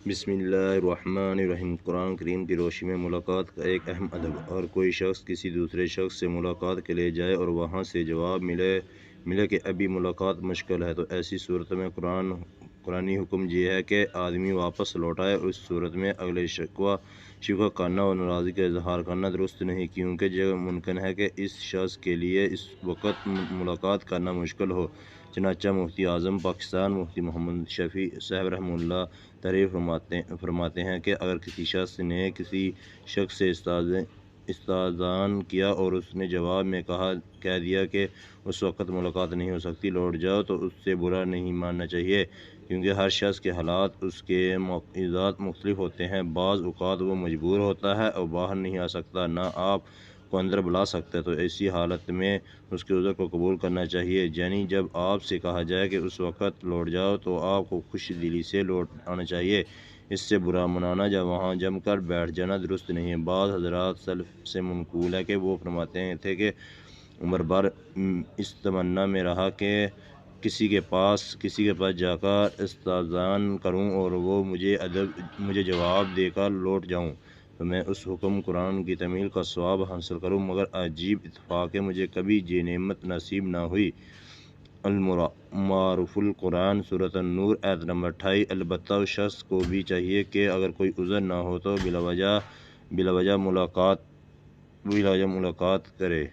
بسم اللہ الرحمن الرحیم۔ قرآن کریم کی روشنی میں ملاقات کا ایک اہم ادب۔ اور کوئی شخص کسی دوسرے شخص سے ملاقات کے لیے جائے اور وہاں سے جواب ملے کہ ابھی ملاقات مشکل ہے، تو ایسی صورت میں قرآنی حکم یہ ہے کہ آدمی واپس لوٹائے۔ اس صورت میں اگلے شکوہ کرنا اور ناراضگی کا اظہار کرنا درست نہیں، کیونکہ یہ ممکن ہے کہ اس شخص کے لیے اس وقت ملاقات کرنا مشکل ہو۔ چنانچہ مفتی اعظم پاکستان مفتی محمد شفیع صاحب رحمہ اللہ تعریف فرماتے ہیں کہ اگر کسی شخص نے کسی شخص سے استئذان کیا اور اس نے جواب میں کہہ دیا کہ اس وقت ملاقات نہیں ہو سکتی، لوٹ جاؤ، تو اس سے برا نہیں ماننا چاہیے، کیونکہ ہر شخص کے حالات، اس کے موقعات مختلف ہوتے ہیں۔ بعض اوقات وہ مجبور ہوتا ہے اور باہر نہیں آ سکتا، نہ آپ کو اندر بلا سکتا، تو ایسی حالت میں اس کے عذر کو قبول کرنا چاہیے۔ یعنی جب آپ سے کہا جائے کہ اس وقت لوٹ جاؤ، تو آپ کو خوش دلی سے لوٹ آنا چاہیے۔ اس سے برا منانا یا وہاں جم کر بیٹھ جانا درست نہیں ہے۔ بعض حضرات سلف سے منقول ہے کہ وہ فرماتے تھے کہ عمر بھر اس تمنا میں رہا کہ کسی کے پاس جا کر استئذان کروں اور وہ مجھے جواب دے کر لوٹ جاؤں، تو میں اس حکم قرآن کی تعمیل کا ثواب حاصل کروں، مگر عجیب اتفاق ہے، مجھے کبھی یہ نعمت نصیب نہ ہوئی۔ المعارف القرآن سورۃ النور آیت نمبر 28۔ البتہ اس شخص کو بھی چاہیے کہ اگر کوئی عذر نہ ہو تو بلا وجہ ملاقات کرے۔